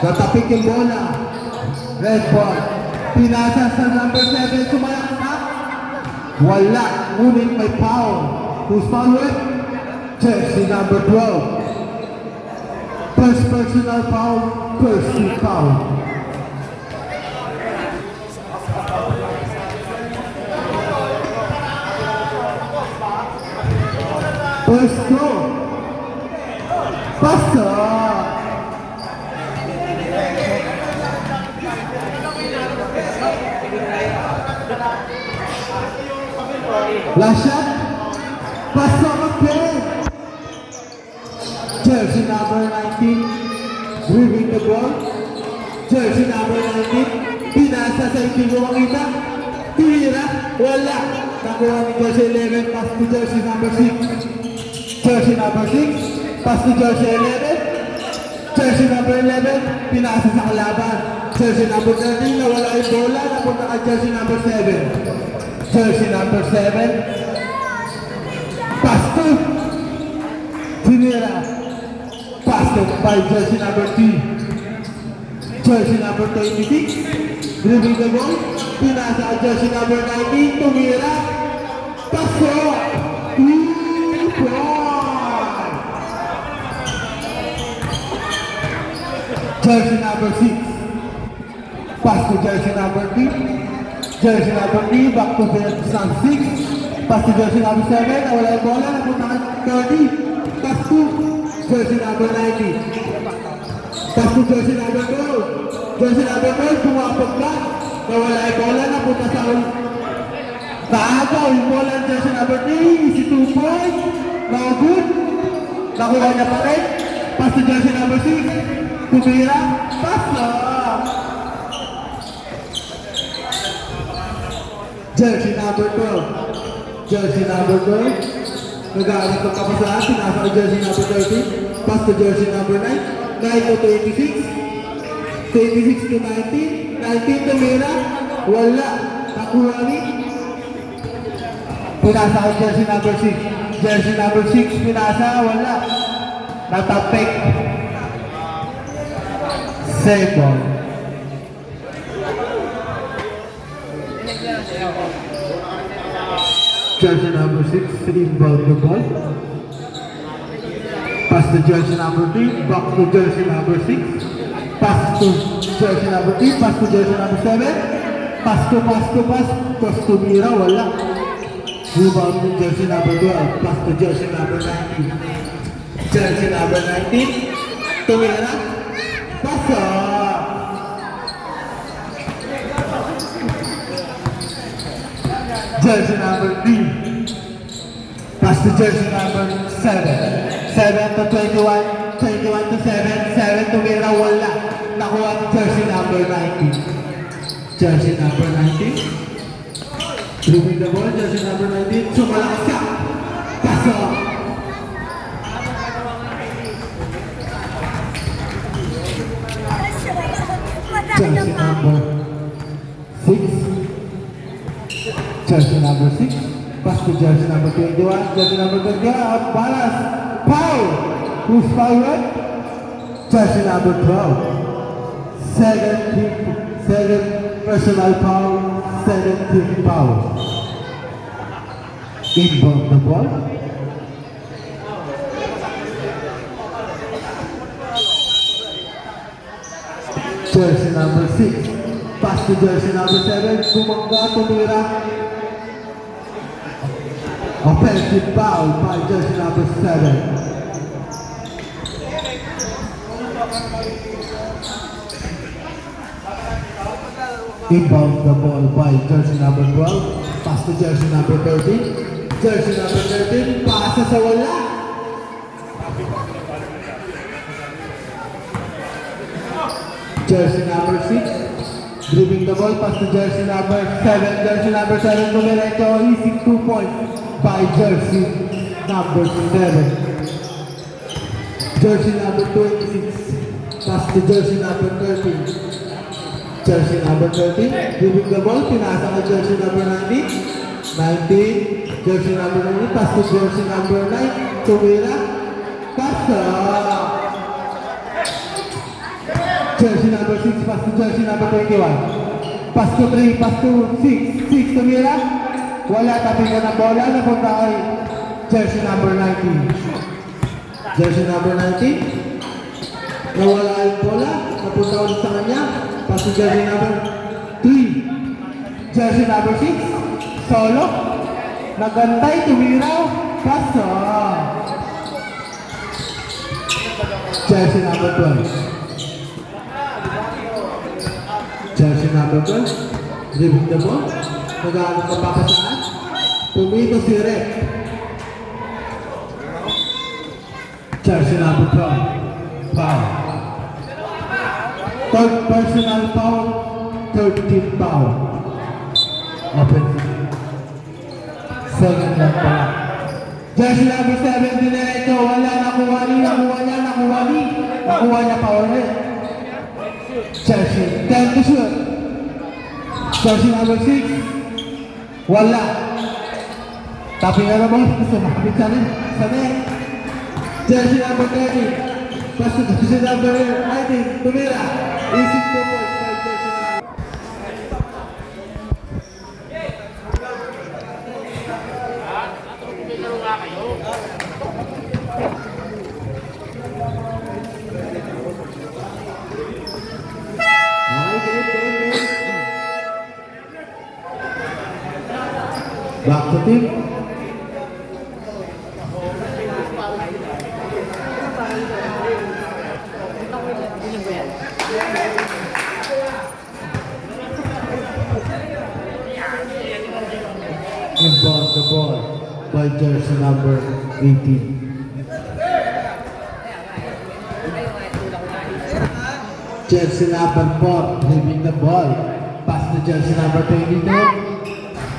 Natapik yung bola. Red ball. Pinasa sa number 7. Sumalaksak. Wala. Ngunit may foul. Who's foul with? Jersey number 12. First personal foul. First team foul. First go. Pasok. Last shot. Pasok again. Jersey number 19. Dribbling the ball. Jersey number 19. Pinasa sa ibigong kita. Tira. Wala. Nakuha ni Jersey 11. Pass to Jersey number 6. Jersey number 6. Pass to Jersey 11. Jersey number 11. Pinasa sa kalaban. Jersey number 13. Nawala yung bola. Napunta ka Jersey number 7. Jersey number 7. Pass to Pinera. Pass to by jersey number 3. Jersey number 26. Dribbling the ball. Pinasa ka jersey number 19. Tumira. Pasok. 2 point. Jersey number 6. Pass to jersey number 3. Jersey number 3, back to jersey number 6. Pass to jersey number 7. Nawala yung bola. Napunta ka 30. Pass to jersey number 90. Pass to jersey number 12. Jersey number 12, pumapag ka. Nawala yung bola. Napunta sa kaagaw yung bola ng jersey number 3. Easy 2 points. No good. Nakuha niya pa rin. Pass to jersey number 6. Tumira. Pass lang. Jersey number 12. Jersey number 12. Nag-aalit ng kapasahan. Pinasa ka jersey number 13. Pass to jersey number 9. 9 to 26. 26 to 19. 19 to Mira. Wala. Nakuha ni. Pinasa ka jersey number 6. Jersey number 6. Pinasa. Wala. Natapik. Save ball. Jersey number 6, inbound the ball. Pass to jersey number 3, back to jersey number 6. Pass to jersey number 3, pass to jersey number 7. Pass to Mira, wala. Rebound to jersey number 12, pass to jersey number 19. Jersey number 19, Tumira, pass up. Jersey number 3. Pass to jersey number 7. 7 to 21. 21 to 7. 7 to Mira. Wala. Nakuha ni jersey number 19. Jersey number 19. Dribbling the ball. Jersey number 19. Sumalakas ka. Pass up. Jersey number 6. Jersey number 6, pass to jersey number 21, jersey number 21, out balance, foul! Who's foul right? Jersey number 12, 7 personal foul, 17 foul. Inbound the ball. Jersey number 6, pass to jersey number 7, Sumangga, Tumira. Offensive foul by jersey number 7. Inbound the ball by jersey number 12. Pass to jersey number 13. Jersey number 13. Pasa sa wala. Jersey number 6. Dribbling the ball. Pass to jersey number 7. Jersey number 7 Dumiretto. Easy 2 points. By jersey number 7. Jersey number 26. Pass to jersey number 13. Jersey number 13. Dribbling the ball. Pinasa ka jersey number 19. 19. Jersey number 19. Pass to jersey number 9. Tumira. Pasa. Jersey number 6, pass to jersey number 21. Pass to 3, pass to 6. 6 tumira. Wala, tapin ka ng bola. Napunta kay jersey number 19. Jersey number 19. Nawala yung bola. Napunta ulit sa kanya. Pass to jersey number 3. Jersey number 6. Solo. Nagantay, tumiraw. Pass. Jersey number 12. Jersey number 12. Dribble the ball. Nag-aalit ka pa ka saan? Pumito si Rep. Jersey number 12. Foul. Third personal foul. Third team foul. Offensive. Second lang pala. Jersey number 7. Dinerecho. Wala. Nakuha niya. Nakuha niya pa ulit. Jersey. 10 to shoot. Jersey number 6. Wala. Tapi nga na ba? Sumabit sa rin. Sa net. Jersey number 30. Pass to jersey number 19. Tumira. Isip po po. Back to team. Inbound the ball by jersey number 18. Jersey number 4 driving the ball. Pass to jersey number 22.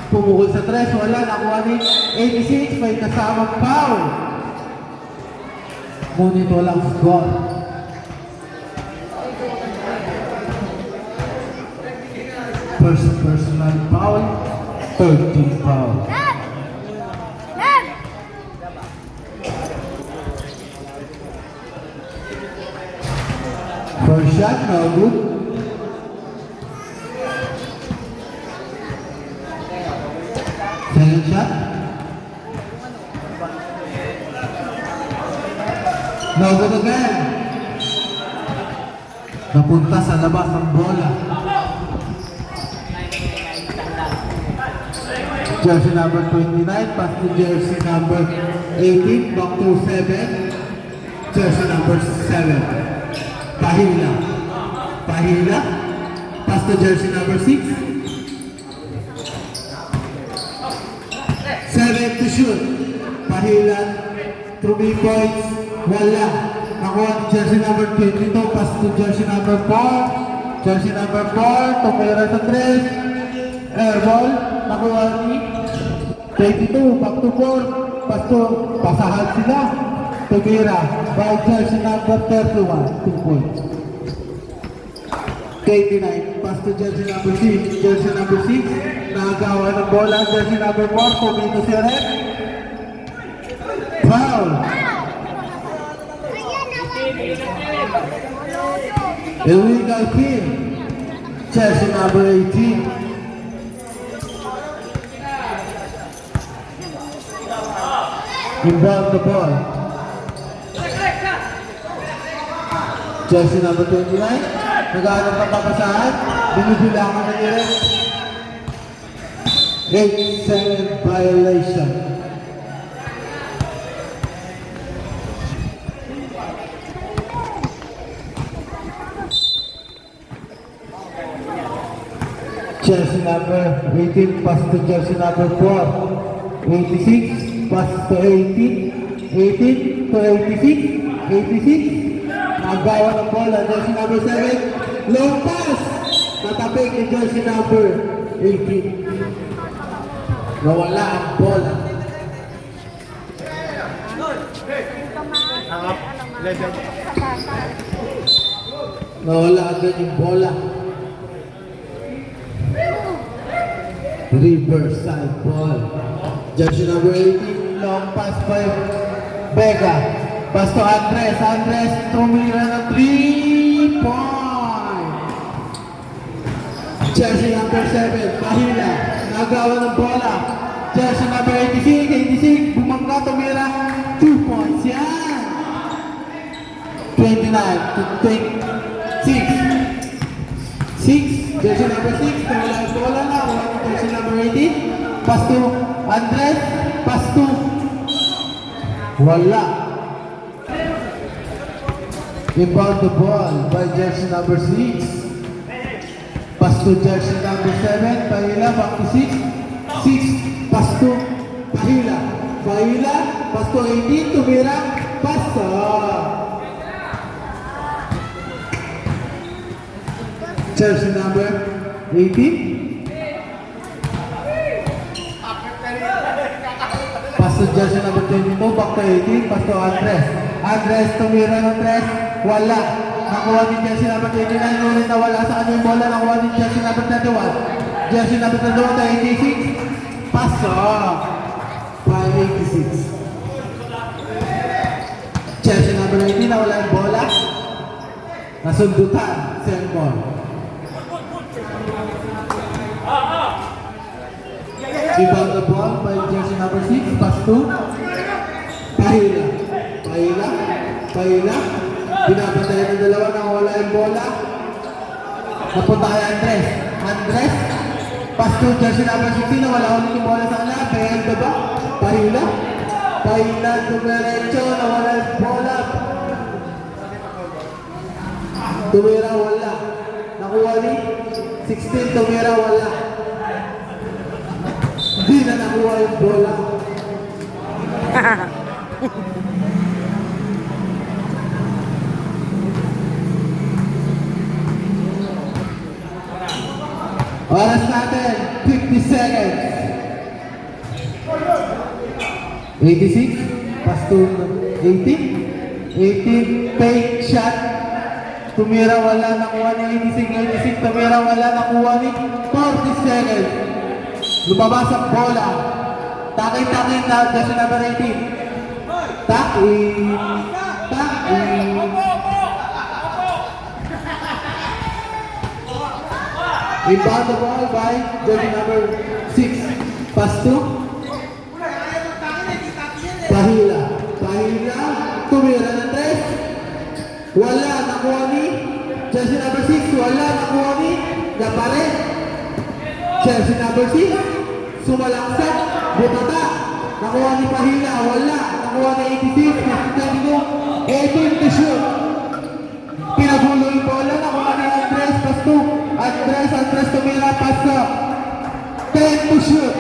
Pumukul sa 3, wala, nakuha ni 86, may kasamang foul. Ngunit walang score. First personal foul, third team foul. First shot, no good. Second shot. No good again. Napunta sa labas ang bola. Jersey number 29, pass to jersey number 18, back to 7. Jersey number 7. Pahila. Pass to jersey number 6. 7 to shoot. Pahila. 3 points. Wala. Nakuha ni jersey number 22. Pass to jersey number 4. Jersey number 4. Tumira sa 3. Air ball. Nakuha ni 22. Back to 4. Pass to. Pasahan sila. Tumira. By jersey number 31. 2 points. 89. Pass to jersey number 6. Jersey number 6. Nakagawa ng bola, jersey number 4, pumito si Rep. Foul. Illegal kill. Jersey number 18. Inbound the ball. Jersey number 29. Nag-aanong pagpapasahan. Binibilangan na ni Rep. 8-7 violation. Jersey number 18, pass to jersey number 4. 86, pass to 18. 18 to 86. 86. Nagawa ng bola, jersey number 7. Long pass. Natapik ni jersey number 18. Nawala ang bola. Nawala agad yung bola. Reverse side ball. Jersey number 18, long pass by Vega. Pass to Andres. Andres, tumira na 3 points. Jersey number 7, Pahila, nagawa ng bola. Jersey number 86, bumangga, tumira, 2 points, yan. 29 to 26. 6, jersey number 6, tumira yung bola na, wala yung jersey number 18. Pass to Andres, pass to, wala. Inbound the ball by jersey number 6. Pass to jersey number 7, Pahila, back to 6. 6, pass to Pahila. Pahila, pass to 18, tumira, pass. Jersey number 18. Pass to jersey number 22, back to 18, pass to Andres. Andres, tumira ng 3, wala. Nakuha ni jersey number 29, ngunit nawala sa kanya yung bola. Nakuha ni jersey number 31. Jersey number 31 na 86. Pass by 86. Jersey number 18, nawala yung bola. Nasundutan, send ball. Rebound the ball by jersey number 6, pass to Pahila. Pahila, Pahila. Binabantayan ng dalawa nang wala yung bola. Napunta kay Andres. Andres, pass to jersey number 16 na wala ulit yung bola sa kanila. Pahil ba ba? Pahila. Pahila, tumiretso na wala yung bola. Tumira, wala. Nakuha ni 16, tumira, wala. Hindi na nakuha yung bola. Oras natin, 50 seconds. 86, pass to 18. 18, fake shot. Tumira, wala, nakuha ni 86. 86, tumira, wala, nakuha ni 40 seconds. Lumabas ang bola. Takin-takin na, jersey number 18. Takin. Takin. Rebound the ball by jersey number 6. Pass to Pahila. Pahila, tumira ng 3. Wala, nakuha ni jersey number 6. Wala, nakuha ni Lapare. Jersey number 6. Sumalaksak. Butata. Nakuha ni Pahila. Wala, nakuha ni 86. Nakita ko 18 to shoot. Pinagulo yung bola. Nakuha ni Andres. Pass to Andres tumira, pass up. 10 to shoot.